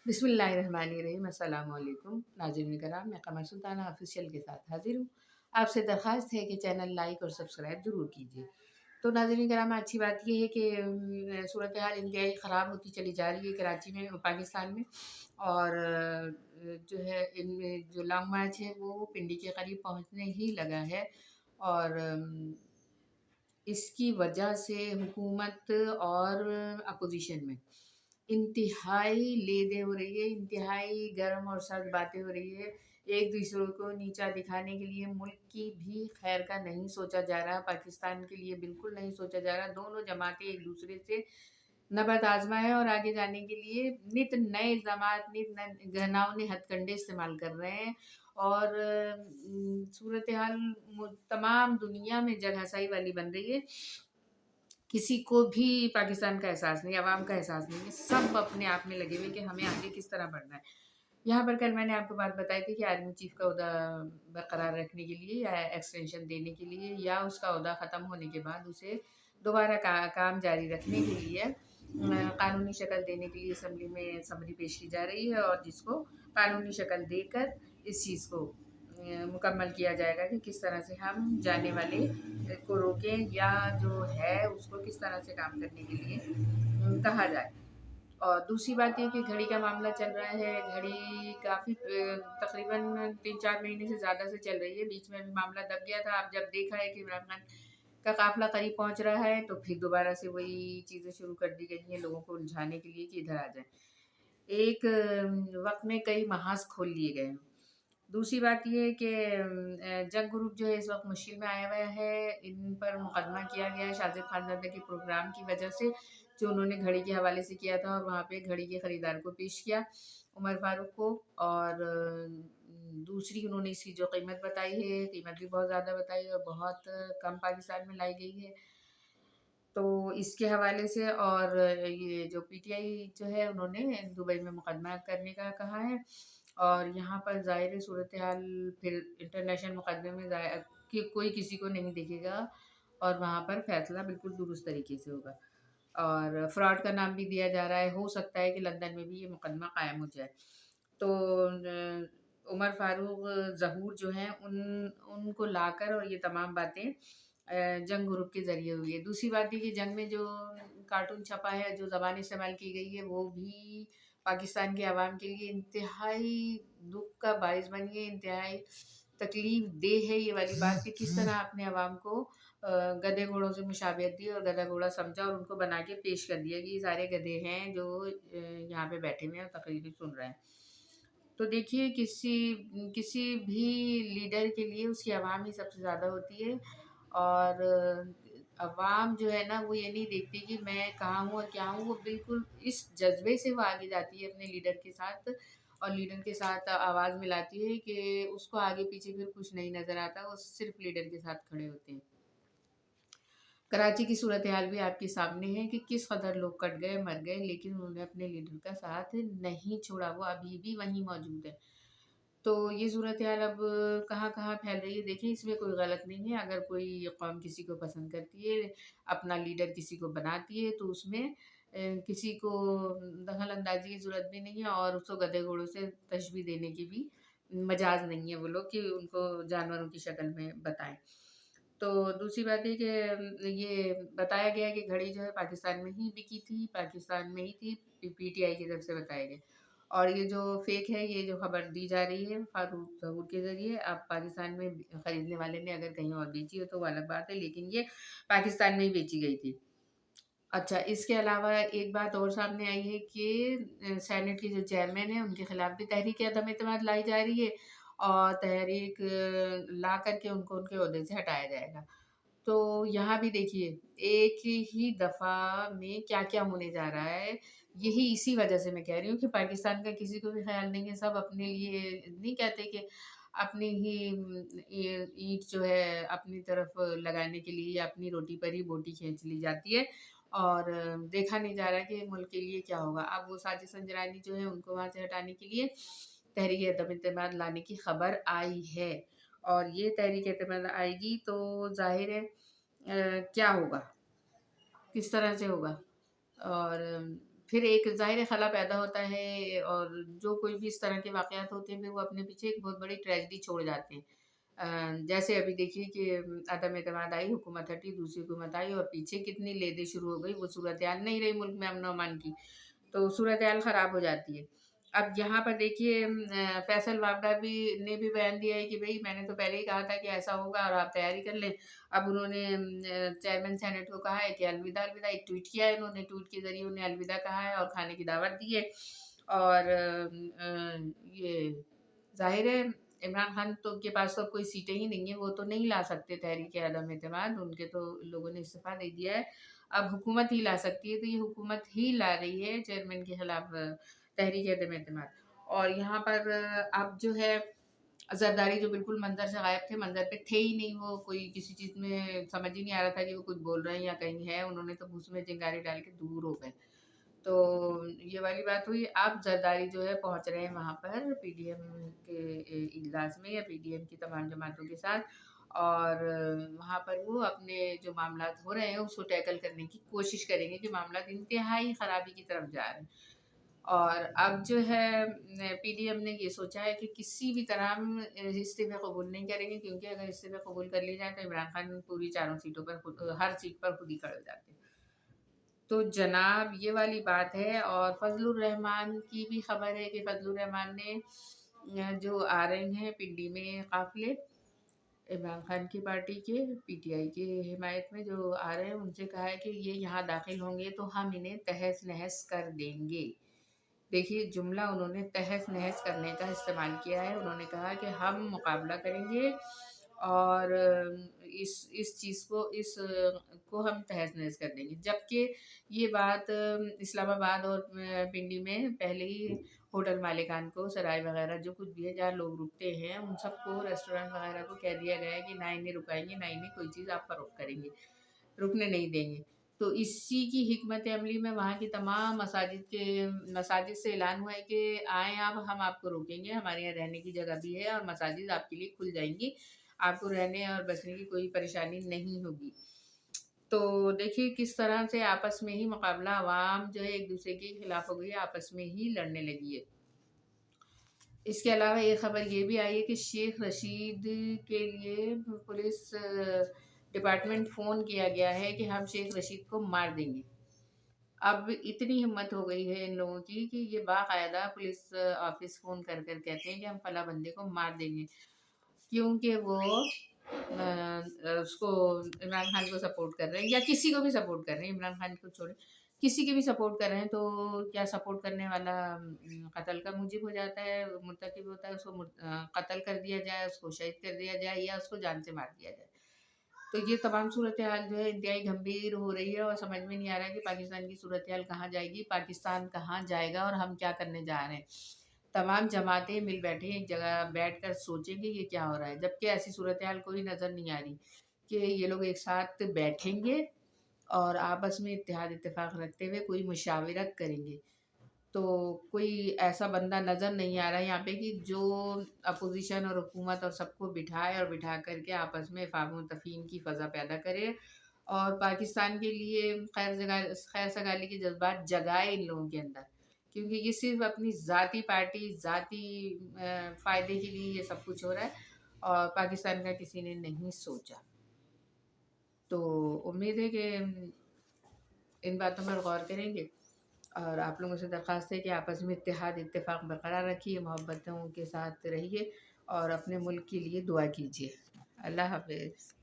बिस्मिल्लाहिर्रहमानिर्रहीम। अस्सलाम वालेकुम नाज़रीन कराम, मैं कमर सुल्ताना ऑफिशियल के साथ हाज़िर हूँ। आपसे दरख्वास्त है कि चैनल लाइक और सब्सक्राइब ज़रूर कीजिए। तो नाज़रीन कराम, अच्छी बात ये है कि सूरत हाल इंतहाई ख़राब होती चली जा रही है कराची में, पाकिस्तान में। और जो है इनमें जो लॉन्ग मार्च है वो पिंडी के करीब पहुँचने ही लगा है। और इसकी वजह से हुकूमत और अपोजिशन में इंतहाई लेदे हो रही है, इंतहाई गर्म और सर्द बातें हो रही है। एक दूसरे को नीचा दिखाने के लिए मुल्क की भी खैर का नहीं सोचा जा रहा, पाकिस्तान के लिए बिल्कुल नहीं सोचा जा रहा। दोनों जमातें एक दूसरे से नबर्द आज़मा है और आगे जाने के लिए नित नए इल्ज़ामात, नित नए घिनौने हथकंडे इस्तेमाल कर रहे हैं। और सूरत हाल तमाम दुनिया में जगहसाई वाली बन रही है। किसी को भी पाकिस्तान का एहसास नहीं, अवाम का एहसास नहीं है। सब अपने आप में लगे हुए कि हमें आगे किस तरह बढ़ना है। यहाँ पर कल मैंने आपको बात बताई थी कि आर्मी चीफ का ओहदा बरकरार रखने के लिए या एक्सटेंशन देने के लिए या उसका ओहदा ख़त्म होने के बाद उसे दोबारा काम जारी रखने के लिए कानूनी शक्ल देने के लिए असम्बली में समरी पेश की जा रही है। और जिसको कानूनी शक्ल देकर इस चीज़ को मुकम्मल किया जाएगा कि किस तरह से हम जाने वाले को रोकें या जो है उसको किस तरह से काम करने के लिए कहा जाए। और दूसरी बात ये कि घड़ी का मामला चल रहा है। घड़ी काफ़ी तकरीबन 3-4 महीने से ज़्यादा से चल रही है। बीच में भी मामला दब गया था। अब जब देखा है कि इमरान खान का काफ़िला करीब पहुंच रहा है तो फिर दोबारा से वही चीज़ें शुरू कर दी गई हैं लोगों को उलझाने के लिए कि इधर आ जाए। एक वक्त में कई महाज खोल लिए गए हैं। दूसरी बात ये है कि जंग ग्रुप जो है इस वक्त मुश्किल में आया हुआ है। इन पर मुकदमा किया गया है शाजिद खानजादा के प्रोग्राम की वजह से, जो उन्होंने घड़ी के हवाले से किया था और वहाँ पे घड़ी के ख़रीदार को पेश किया, उमर फारूक को। और दूसरी उन्होंने इसकी जो कीमत बताई है, कीमत भी बहुत ज़्यादा बताई है और बहुत कम पाकिस्तान में लाई गई है। तो इसके हवाले से और ये जो पीटीआई जो है उन्होंने दुबई में मुकदमा करने का कहा है। और यहाँ पर ज़ाहिर है सूरत हाल फिर इंटरनेशनल मुकदमे में कि कोई किसी को नहीं देखेगा और वहाँ पर फैसला बिल्कुल दुरुस्त तरीके से होगा। और फ्रॉड का नाम भी दिया जा रहा है। हो सकता है कि लंदन में भी ये मुकदमा कायम हो जाए। तो उमर फारूक ज़हूर जो हैं उनको लाकर और ये तमाम बातें जंग ग्रुप के ज़रिए हुई है। दूसरी बात ये कि जंग में जो कार्टून छपा है, जो ज़बान इस्तेमाल की गई है, वो भी पाकिस्तान के अवाम के लिए इंतहाई दुःख का बाइस बनी है, इंतहाई तकलीफ़ देह है ये वाली बात कि किस तरह अपने अवाम को गधे घोड़ों से मुशाबियत दी और गधा घोड़ा समझा और उनको बना के पेश कर दिया कि ये सारे गधे हैं जो यहाँ पे बैठे हुए हैं और तकरीरें सुन रहे हैं। तो देखिए किसी किसी भी लीडर के लिए उसकी आवाम ही सबसे ज़्यादा होती है। और अवाम जो है ना वो ये नहीं देखती कि मैं कहाँ हूँ और क्या हूँ, वो बिल्कुल इस जज्बे से वो आगे जाती है अपने लीडर के साथ और लीडर के साथ आवाज़ मिलाती है कि उसको आगे पीछे फिर कुछ नहीं नज़र आता, वो सिर्फ लीडर के साथ खड़े होते हैं। कराची की सूरत हाल भी आपके सामने है कि किस कदर लोग कट गए, मर गए, लेकिन उन्होंने अपने लीडर का साथ नहीं छोड़ा, वो अभी भी वहीं मौजूद है। तो ये सूरत हाल अब कहाँ-कहाँ फैल रही है। देखिए इसमें कोई गलत नहीं है, अगर कोई कौम किसी को पसंद करती है, अपना लीडर किसी को बनाती है तो उसमें किसी को दखल अंदाज़ी की ज़रूरत भी नहीं है और उसको गधे घोड़ों से तशबीह देने की भी मजाज़ नहीं है वो लोग कि उनको जानवरों की शक्ल में बताएँ। तो दूसरी बात ये कि ये बताया गया कि घड़ी जो है पाकिस्तान में ही बिकी थी, पाकिस्तान में ही थी, पीटीआई की तरफ से बताया गया। और ये जो फ़ेक है, ये जो खबर दी जा रही है फारूक ज़हूर के ज़रिए, अब पाकिस्तान में खरीदने वाले ने अगर कहीं और बेची हो तो वो अलग बात है, लेकिन ये पाकिस्तान में ही बेची गई थी। अच्छा, इसके अलावा एक बात और सामने आई है कि सेनेट के जो चेयरमैन हैं, उनके खिलाफ भी तहरीक अदम एतमाद लाई जा रही है और तहरीक ला करके उनको उनके ओहदे से हटाया जाएगा। तो यहाँ भी देखिए, एक ही दफ़ा में क्या-क्या होने जा रहा है, यही इसी वजह से मैं कह रही हूँ कि पाकिस्तान का किसी को भी ख़्याल नहीं है, सब अपने लिए नहीं कहते कि अपनी ही ये ईंट जो है अपनी तरफ लगाने के लिए या अपनी रोटी पर ही बोटी खींच ली जाती है और देखा नहीं जा रहा कि मुल्क के लिए क्या होगा। अब वो साजिद संजरानी जो है उनको वहाँ से हटाने के लिए तहरीक अदम एतमाद लाने की खबर आई है और ये तहरीक एतमाद आएगी तो ज़ाहिर है क्या होगा, किस तरह से होगा। और پھر ایک ظاہر خلا پیدا ہوتا ہے، اور جو کوئی بھی اس طرح کے واقعات ہوتے ہیں پھر وہ اپنے پیچھے ایک بہت بڑی ٹریجڈی چھوڑ جاتے ہیں۔ جیسے ابھی دیکھیے کہ عدم اعتماد آئی، حکومت ہٹی، دوسری حکومت آئی اور پیچھے کتنی لیدیں شروع ہو گئی، وہ صورتحال نہیں رہی ملک میں امن و امان کی، تو صورتحال خراب ہو جاتی ہے۔ اب یہاں پر دیکھیے فیصل وابڈا نے بھی بیان دیا ہے کہ بھئی میں نے تو پہلے ہی کہا تھا کہ ایسا ہوگا اور آپ تیاری کر لیں۔ اب انہوں نے چیئرمین سینٹ کو کہا ہے کہ الوداع الوداع، ایک ٹویٹ کیا ہے انہوں نے، ٹویٹ کے ذریعے انہیں الوداع کہا ہے اور کھانے کی دعوت دی ہے۔ اور یہ ظاہر ہے عمران خان کے پاس تو کوئی سیٹیں ہی نہیں ہیں، وہ تو نہیں لا سکتے تحریک عدم اعتماد، ان کے تو لوگوں نے استعفیٰ دے دیا ہے۔ اب حکومت ہی لا سکتی ہے، تو یہ حکومت ہی لا رہی ہے چیئرمین کے خلاف تحریک عدم اعتماد۔ اور یہاں پر اب جو ہے زرداری جو بالکل منظر سے غائب تھے، منظر پہ تھے ہی نہیں، وہ کوئی کسی چیز میں سمجھ ہی نہیں آ رہا تھا کہ وہ کچھ بول رہے ہیں یا کہیں ہے، انہوں نے تو بھوس میں چنگاری ڈال کے دور ہو گئے۔ تو یہ والی بات ہوئی۔ اب زرداری جو ہے پہنچ رہے ہیں وہاں پر پی ڈی ایم کے اجلاس میں یا پی ڈی ایم کی تمام جماعتوں کے ساتھ، اور وہاں پر وہ اپنے جو معاملات ہو رہے ہیں اس کو ٹیکل کرنے کی کوشش کریں گے کہ معاملات انتہائی خرابی کی طرف جا رہے ہیں۔ اور اب جو ہے پی ڈی ایم نے یہ سوچا ہے کہ کسی بھی طرح ہم استعفے قبول نہیں کریں گے، کیونکہ اگر استعفے قبول کر لی جائے تو عمران خان پوری چاروں سیٹوں پر ہر سیٹ پر خود ہی کھڑے ہو جاتے ہیں۔ تو جناب یہ والی بات ہے۔ اور فضل الرحمان کی بھی خبر ہے کہ فضل الرحمان نے جو آ رہے ہیں پنڈی میں قافلے عمران خان کی پارٹی کے، پی ٹی آئی کی حمایت میں جو آ رہے ہیں، ان سے کہا ہے کہ یہ یہاں داخل ہوں گے تو ہم انہیں تہس نہس کر دیں گے۔ دیکھیے جملہ انہوں نے تہس نہس کرنے کا استعمال کیا ہے، انہوں نے کہا کہ ہم مقابلہ کریں گے اور اس چیز کو ہم تہس نہس کر دیں گے۔ جبکہ یہ بات اسلام آباد اور پنڈی میں پہلے ہی ہوٹل مالکان کو، سرائے وغیرہ جو کچھ بھی ہے جہاں لوگ رکتے ہیں، ان سب کو، ریسٹورینٹ وغیرہ کو کہہ دیا گیا ہے کہ نہ انہیں رکائیں گے، نہ انہیں کوئی چیز آپ فروخت کریں گے، رکنے نہیں دیں گے۔ تو اسی کی حکمت عملی میں وہاں کی تمام مساجد سے اعلان ہوا ہے کہ آئیں آپ، ہم آپ کو روکیں گے، ہمارے یہاں رہنے کی جگہ بھی ہے اور مساجد آپ کے لیے کھل جائیں گی، آپ کو رہنے اور بسنے کی کوئی پریشانی نہیں ہوگی۔ تو دیکھیے کس طرح سے آپس میں ہی مقابلہ، عوام جو ہے ایک دوسرے کے خلاف ہو گئی، آپس میں ہی لڑنے لگی ہے۔ اس کے علاوہ ایک خبر یہ بھی آئی ہے کہ شیخ رشید کے لیے پولیس ڈپارٹمنٹ فون کیا گیا ہے کہ ہم شیخ رشید کو مار دیں گے۔ اب اتنی ہمت ہو گئی ہے ان لوگوں کی کہ یہ باقاعدہ پولیس آفس فون کر کر کہتے ہیں کہ ہم فلاں بندے کو مار دیں گے، کیونکہ وہ اس کو عمران خان کو سپورٹ کر رہے ہیں یا کسی کو بھی سپورٹ کر رہے ہیں، عمران خان کو چھوڑے کسی کے بھی سپورٹ کر رہے ہیں، تو کیا سپورٹ کرنے والا قتل کا موجب ہو جاتا ہے، مرتکب ہوتا ہے، اس کو قتل کر دیا جائے، اس کو شہید کر دیا جائے یا اس کو جان سے مار دیا جائے۔ تو یہ تمام صورتحال جو ہے انتہائی گمبھیر ہو رہی ہے اور سمجھ میں نہیں آ رہا ہے کہ پاکستان کی صورتحال کہاں جائے گی، پاکستان کہاں جائے گا اور ہم کیا کرنے جا رہے ہیں۔ تمام جماعتیں مل بیٹھے ایک جگہ بیٹھ کر سوچیں گے یہ کیا ہو رہا ہے، جبکہ ایسی صورتحال کوئی نظر نہیں آ رہی کہ یہ لوگ ایک ساتھ بیٹھیں گے اور آپس میں اتحاد اتفاق رکھتے ہوئے کوئی مشاورت کریں گے۔ تو کوئی ایسا بندہ نظر نہیں آ رہا ہے یہاں پہ کہ جو اپوزیشن اور حکومت اور سب کو بٹھائے اور بٹھا کر کے آپس میں فہم و تفہیم کی فضا پیدا کرے اور پاکستان کے لیے خیر سگالی کے جذبات جگائے ان لوگوں کے اندر، کیونکہ یہ صرف اپنی ذاتی پارٹی، ذاتی فائدے کے لیے یہ سب کچھ ہو رہا ہے اور پاکستان کا کسی نے نہیں سوچا۔ تو امید ہے کہ ان باتوں پر غور کریں گے، اور آپ لوگوں سے درخواست ہے کہ آپس میں اتحاد اتفاق برقرار رکھیے، محبتوں کے ساتھ رہیے اور اپنے ملک کے لیے دعا کیجیے۔ اللہ حافظ۔